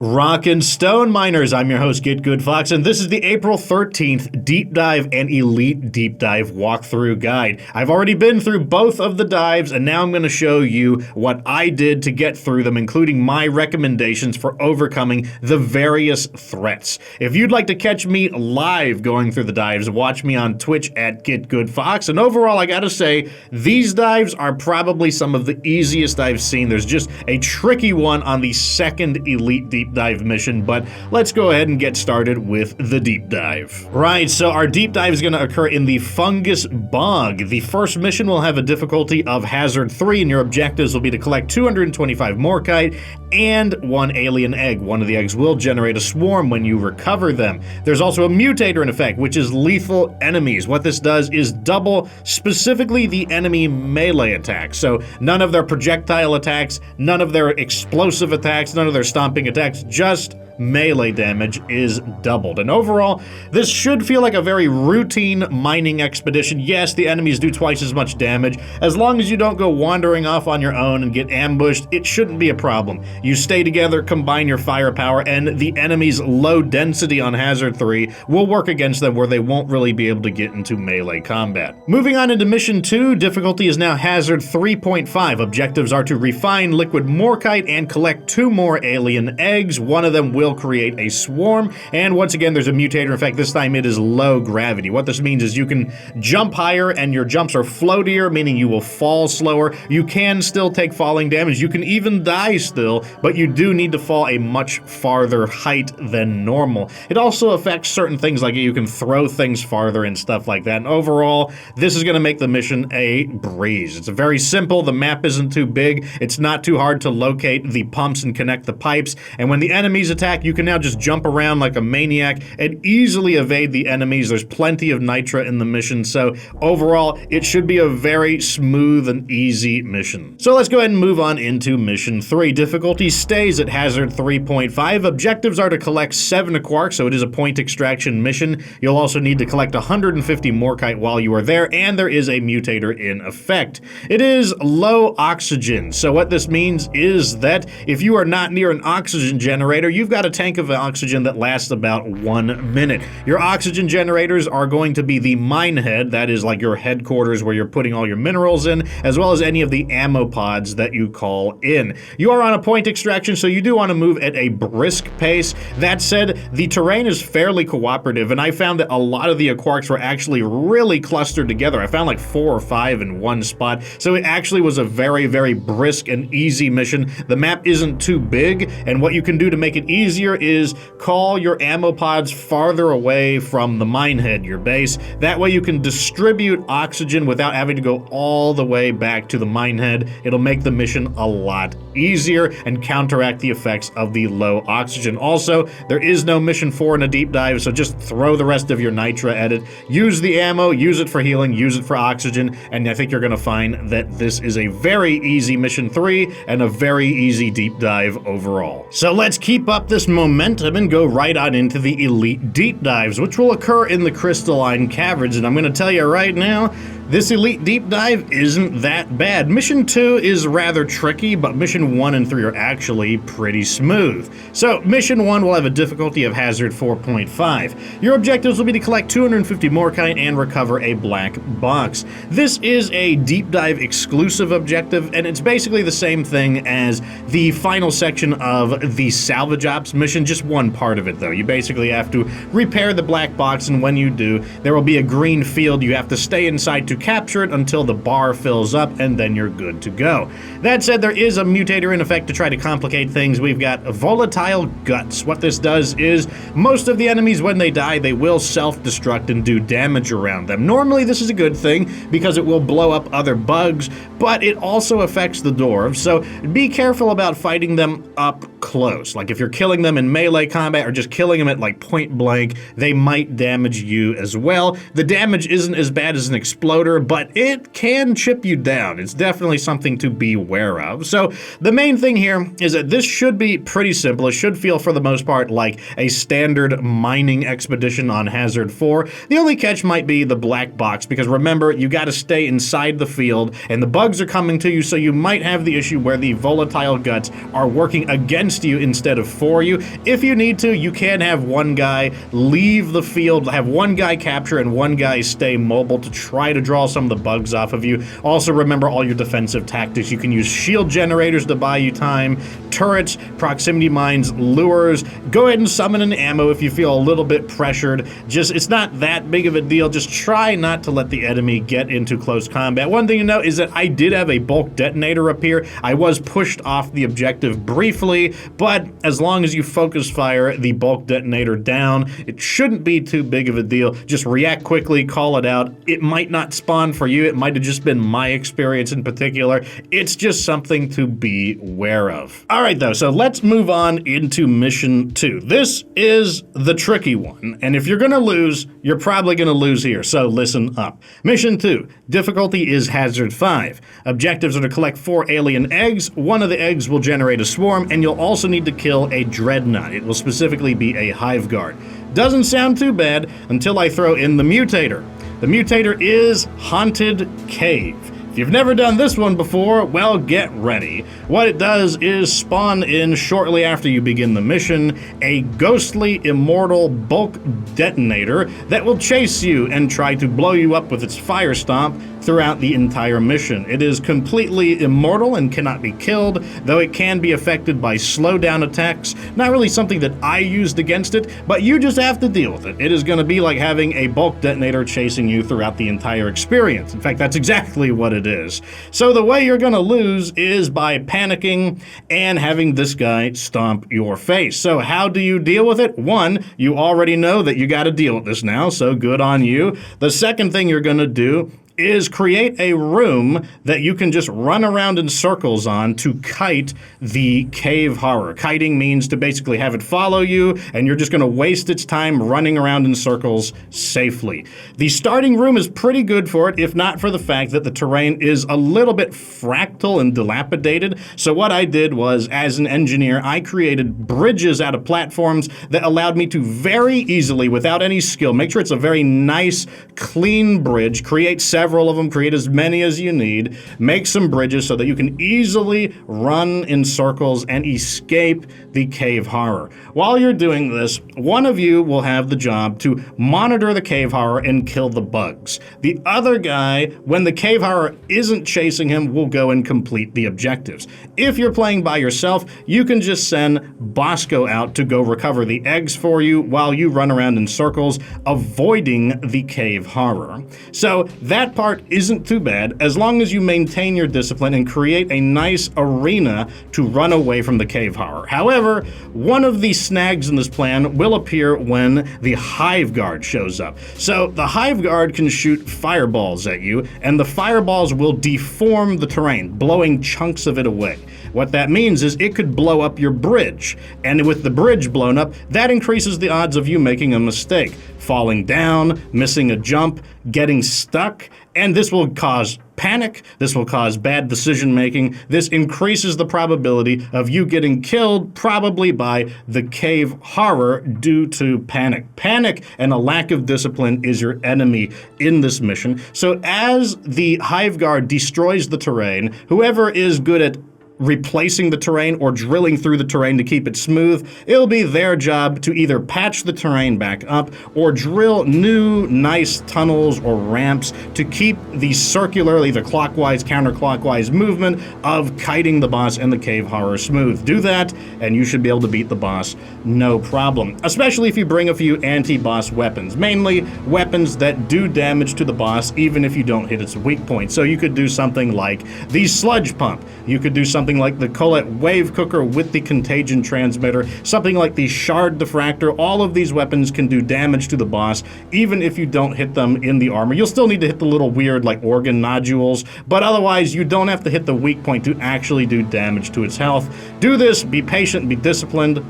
Rock and Stone Miners, I'm your host, Get Good Fox, and this is the April 13th Deep Dive and Elite Deep Dive Walkthrough Guide. I've already been through both of the dives, and now I'm going to show you what I did to get through them, including my recommendations for overcoming the various threats. If you'd like to catch me live going through the dives, watch me on Twitch at Get Good Fox, and overall, I gotta say, these dives are probably some of the easiest I've seen. There's just a tricky one on the second Elite Deep Dive mission, but let's go ahead and get started with the deep dive. Right, so our deep dive is going to occur in the Fungus Bog. The first mission will have a difficulty of Hazard 3, and your objectives will be to collect 225 Morkite and 1 alien egg. One of the eggs will generate a swarm when you recover them. There's also a mutator in effect, which is lethal enemies. What this does is double specifically the enemy melee attacks. So none of their projectile attacks, none of their explosive attacks, none of their stomping attacks, just melee damage is doubled. And overall, this should feel like a very routine mining expedition. Yes, the enemies do twice as much damage. As long as you don't go wandering off on your own and get ambushed, it shouldn't be a problem. You stay together, combine your firepower, and the enemy's low density on Hazard 3 will work against them where they won't really be able to get into melee combat. Moving on into Mission 2, difficulty is now Hazard 3.5. Objectives are to refine liquid Morkite and collect 2 more alien eggs. One of them will create a swarm, and once again there's a mutator. In fact, this time it is low gravity. What this means is you can jump higher and your jumps are floatier, meaning you will fall slower. You can still take falling damage. You can even die still, but you do need to fall a much farther height than normal. It also affects certain things, like you can throw things farther and stuff like that. And overall, this is going to make the mission a breeze. It's very simple. The map isn't too big. It's not too hard to locate the pumps and connect the pipes. And when the enemies attack, you can now just jump around like a maniac and easily evade the enemies. There's plenty of nitra in the mission, so overall, it should be a very smooth and easy mission. So let's go ahead and move on into Mission 3. Difficulty stays at Hazard 3.5. Objectives are to collect 7 quarks, so it is a point extraction mission. You'll also need to collect 150 Morkite while you are there, and there is a mutator in effect. It is low oxygen, so what this means is that if you are not near an oxygen generator, you've got a tank of oxygen that lasts about 1 minute. Your oxygen generators are going to be the mine head, that is like your headquarters where you're putting all your minerals in, as well as any of the ammo pods that you call in. You are on a point extraction, so you do want to move at a brisk pace. That said, the terrain is fairly cooperative, and I found that a lot of the quarks were actually really clustered together. I found like 4 or 5 in one spot, so it actually was a very, very brisk and easy mission. The map isn't too big, and what you can do to make it easier is call your ammo pods farther away from the minehead, your base. That way you can distribute oxygen without having to go all the way back to the minehead. It'll make the mission a lot easier and counteract the effects of the low oxygen. Also, there is no Mission 4 in a deep dive, so just throw the rest of your nitra at it. Use the ammo, use it for healing, use it for oxygen, and I think you're going to find that this is a very easy Mission 3 and a very easy deep dive overall. So let's keep up this momentum and go right on into the Elite Deep Dives, which will occur in the Crystalline Caverns. And I'm going to tell you right now, this Elite Deep Dive isn't that bad. Mission 2 is rather tricky, but Mission 1 and 3 are actually pretty smooth. So Mission 1 will have a difficulty of Hazard 4.5. Your objectives will be to collect 250 Morkite and recover a black box. This is a deep dive exclusive objective, and it's basically the same thing as the final section of the Salvage Ops mission, just one part of it though. You basically have to repair the black box, and when you do, there will be a green field. You have to stay inside to capture it until the bar fills up, and then you're good to go. That said, there is a mutator in effect to try to complicate things. We've got Volatile Guts. What this does is, most of the enemies, when they die, they will self-destruct and do damage around them. Normally, this is a good thing because it will blow up other bugs, but it also affects the dwarves, so be careful about fighting them up close. Like if you're killing them in melee combat or just killing them at like point blank, they might damage you as well. The damage isn't as bad as an exploder, harder, but it can chip you down. It's definitely something to be aware of. So the main thing here is that this should be pretty simple. It should feel for the most part like a standard mining expedition on Hazard 4. The only catch might be the black box, because remember, you got to stay inside the field and the bugs are coming to you, so you might have the issue where the volatile guts are working against you instead of for you. If you need to, you can have one guy leave the field, have one guy capture and one guy stay mobile to try to draw some of the bugs off of you. Also remember all your defensive tactics. You can use shield generators to buy you time, turrets, proximity mines, lures. Go ahead and summon an ammo if you feel a little bit pressured. It's not that big of a deal. Just try not to let the enemy get into close combat. One thing to note is that I did have a bulk detonator up here. I was pushed off the objective briefly, but as long as you focus fire the bulk detonator down, it shouldn't be too big of a deal. Just react quickly, call it out. It might not spawn for you. It might have just been my experience in particular. It's just something to be aware of. All right, though, so let's move on into mission 2. This is the tricky one, and if you're going to lose, you're probably going to lose here, so listen up. Mission 2, difficulty is Hazard 5. Objectives are to collect 4 alien eggs. One of the eggs will generate a swarm, and you'll also need to kill a dreadnought. It will specifically be a hive guard. Doesn't sound too bad until I throw in the mutator. The mutator is Haunted Cave. If you've never done this one before, well, get ready. What it does is spawn in shortly after you begin the mission a ghostly immortal bulk detonator that will chase you and try to blow you up with its fire stomp throughout the entire mission. It is completely immortal and cannot be killed, though it can be affected by slowdown attacks. Not really something that I used against it, but you just have to deal with it. It is going to be like having a bulk detonator chasing you throughout the entire experience. In fact, that's exactly what it is. So the way you're going to lose is by panicking and having this guy stomp your face. So how do you deal with it? One, you already know that you got to deal with this now, so good on you. The second thing you're going to do is create a room that you can just run around in circles on to kite the cave horror. Kiting means to basically have it follow you, and you're just going to waste its time running around in circles safely. The starting room is pretty good for it, if not for the fact that the terrain is a little bit fractal and dilapidated. So what I did was, as an engineer, I created bridges out of platforms that allowed me to very easily, without any skill, make sure it's a very nice, clean bridge, create several of them, create as many as you need, make some bridges so that you can easily run in circles and escape the cave horror. While you're doing this, one of you will have the job to monitor the cave horror and kill the bugs. The other guy, when the cave horror isn't chasing him, will go and complete the objectives. If you're playing by yourself, you can just send Bosco out to go recover the eggs for you while you run around in circles, avoiding the cave horror. So that part isn't too bad, as long as you maintain your discipline and create a nice arena to run away from the cave horror. However, one of the snags in this plan will appear when the hive guard shows up. So the hive guard can shoot fireballs at you, and the fireballs will deform the terrain, blowing chunks of it away. What that means is it could blow up your bridge, and with the bridge blown up, that increases the odds of you making a mistake, falling down, missing a jump, getting stuck, and this will cause panic, this will cause bad decision making, this increases the probability of you getting killed, probably by the cave horror due to panic. Panic and a lack of discipline is your enemy in this mission. So as the hive guard destroys the terrain, whoever is good at replacing the terrain or drilling through the terrain to keep it smooth, it'll be their job to either patch the terrain back up or drill new nice tunnels or ramps to keep the circular, either clockwise, counterclockwise movement of kiting the boss and the cave horror smooth. Do that and you should be able to beat the boss no problem, especially if you bring a few anti-boss weapons, mainly weapons that do damage to the boss even if you don't hit its weak point. So you could do something like the sludge pump, you could do something like the Colette wave cooker with the contagion transmitter, something like the shard diffractor. All of these weapons can do damage to the boss even if you don't hit them in the armor. You'll still need to hit the little weird like organ nodules, but otherwise you don't have to hit the weak point to actually do damage to its health. Do this, be patient, be disciplined,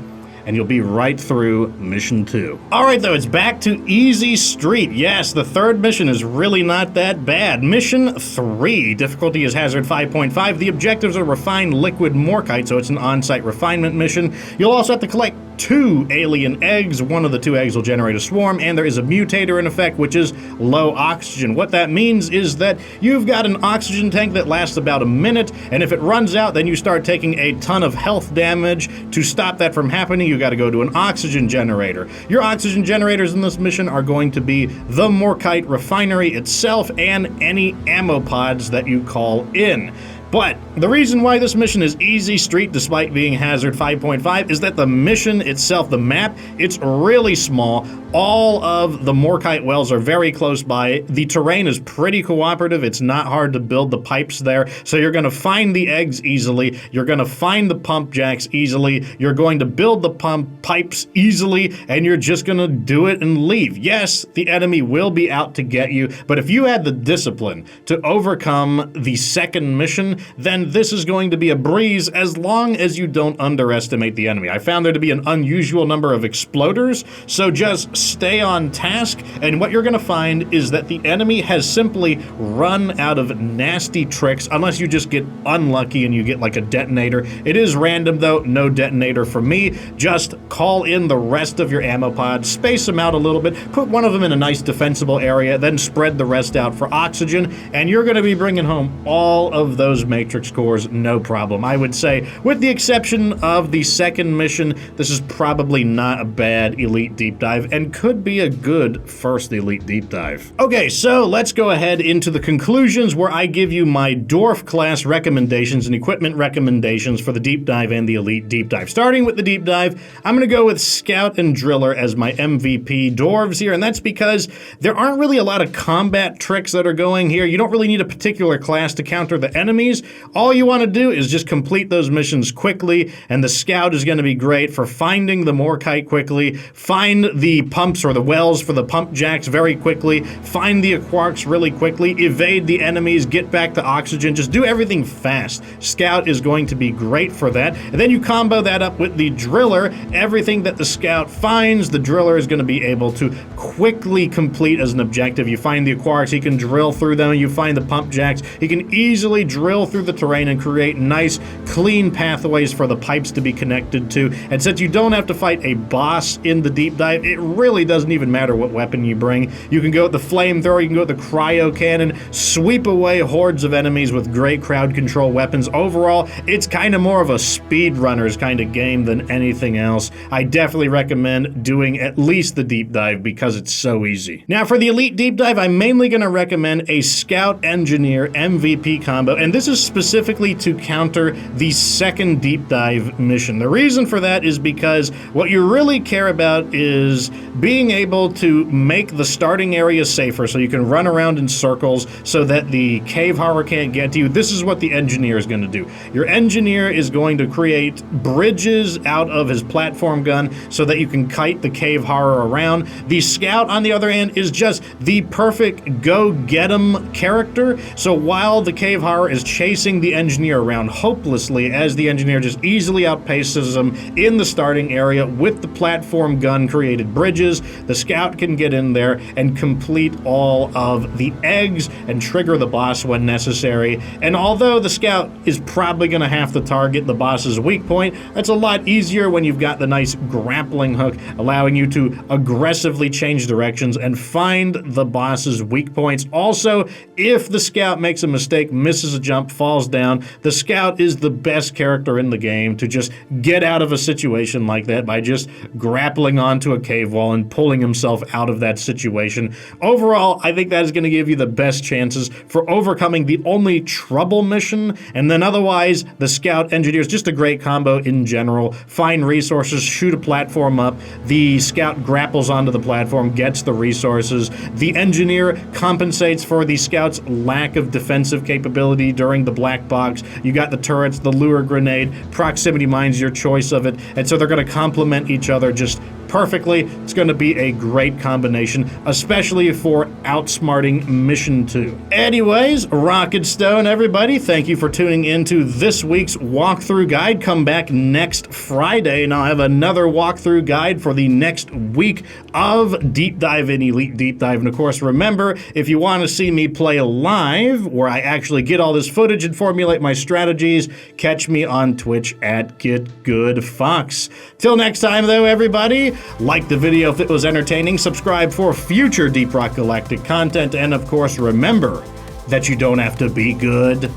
and you'll be right through mission 2. Alright though, it's back to Easy Street. Yes, the third mission is really not that bad. Mission 3, difficulty is Hazard 5.5. The objectives are refined liquid morkite, so it's an on-site refinement mission. You'll also have to collect 2 alien eggs. One of the 2 eggs will generate a swarm, and there is a mutator in effect, which is low oxygen. What that means is that you've got an oxygen tank that lasts about a minute, and if it runs out, then you start taking a ton of health damage. To stop that from happening, you got to go to an oxygen generator. Your oxygen generators in this mission are going to be the morkite refinery itself and any ammo pods that you call in. But the reason why this mission is Easy Street despite being Hazard 5.5 is that the mission itself, the map, it's really small. All of the morkite wells are very close by. The terrain is pretty cooperative. It's not hard to build the pipes there. So you're going to find the eggs easily. You're going to find the pump jacks easily. You're going to build the pump pipes easily, and you're just going to do it and leave. Yes, the enemy will be out to get you, but if you had the discipline to overcome the second mission, then this is going to be a breeze as long as you don't underestimate the enemy. I found there to be an unusual number of exploders, so just stay on task, and what you're going to find is that the enemy has simply run out of nasty tricks, unless you just get unlucky and you get like a detonator. It is random though, no detonator for me. Just call in the rest of your ammo pods, space them out a little bit, put one of them in a nice defensible area, then spread the rest out for oxygen, and you're going to be bringing home all of those matrix cores, no problem. I would say, with the exception of the second mission, this is probably not a bad elite deep dive and could be a good first elite deep dive. Okay, so let's go ahead into the conclusions where I give you my dwarf class recommendations and equipment recommendations for the deep dive and the elite deep dive. Starting with the deep dive, I'm going to go with Scout and Driller as my MVP dwarves here, and that's because there aren't really a lot of combat tricks that are going here. You don't really need a particular class to counter the enemies. All you want to do is just complete those missions quickly, and the Scout is going to be great for finding the morkite quickly, find the pumps or the wells for the pump jacks very quickly, find the quarks really quickly, evade the enemies, get back to oxygen, just do everything fast. Scout is going to be great for that. And then you combo that up with the Driller. Everything that the Scout finds, the Driller is going to be able to quickly complete as an objective. You find the quarks, he can drill through them. You find the pump jacks, he can easily drill through the terrain and create nice, clean pathways for the pipes to be connected to. And since you don't have to fight a boss in the deep dive, it really doesn't even matter what weapon you bring. You can go with the flamethrower, you can go with the cryo cannon, sweep away hordes of enemies with great crowd control weapons. Overall, it's kind of more of a speedrunners kind of game than anything else. I definitely recommend doing at least the deep dive because it's so easy. Now for the elite deep dive, I'm mainly going to recommend a Scout Engineer MVP combo, and this is specifically to counter the second deep dive mission. The reason for that is because what you really care about is being able to make the starting area safer so you can run around in circles so that the cave horror can't get to you. This is what the engineer is going to do. Your engineer is going to create bridges out of his platform gun so that you can kite the cave horror around. The Scout, on the other hand, is just the perfect go-get-em character. So while the cave horror is chasing the engineer around hopelessly, as the engineer just easily outpaces him in the starting area with the platform gun created bridges, the Scout can get in there and complete all of the eggs and trigger the boss when necessary. And although the Scout is probably going to have to target the boss's weak point, that's a lot easier when you've got the nice grappling hook allowing you to aggressively change directions and find the boss's weak points. Also, if the Scout makes a mistake, misses a jump, falls down, the Scout is the best character in the game to just get out of a situation like that by just grappling onto a cave wall and pulling himself out of that situation. Overall, I think that is going to give you the best chances for overcoming the only trouble mission, and then otherwise, the Scout Engineer is just a great combo in general. Find resources, shoot a platform up, the Scout grapples onto the platform, gets the resources, the Engineer compensates for the Scout's lack of defensive capability during the black box. You got the turrets, the lure grenade, proximity mines, your choice of it, and so they're going to complement each other just perfectly. It's going to be a great combination, especially for outsmarting Mission 2. Anyways, Rocket Stone, everybody, thank you for tuning into this week's walkthrough guide. Come back next Friday, and I'll have another walkthrough guide for the next week of Deep Dive and Elite Deep Dive. And of course, remember, if you want to see me play live, where I actually get all this footage and formulate my strategies, catch me on Twitch at GetGoodFox. Till next time, though, everybody, like the video if it was entertaining, subscribe for future Deep Rock Galactic content, and of course, remember that you don't have to be good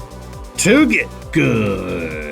to get good.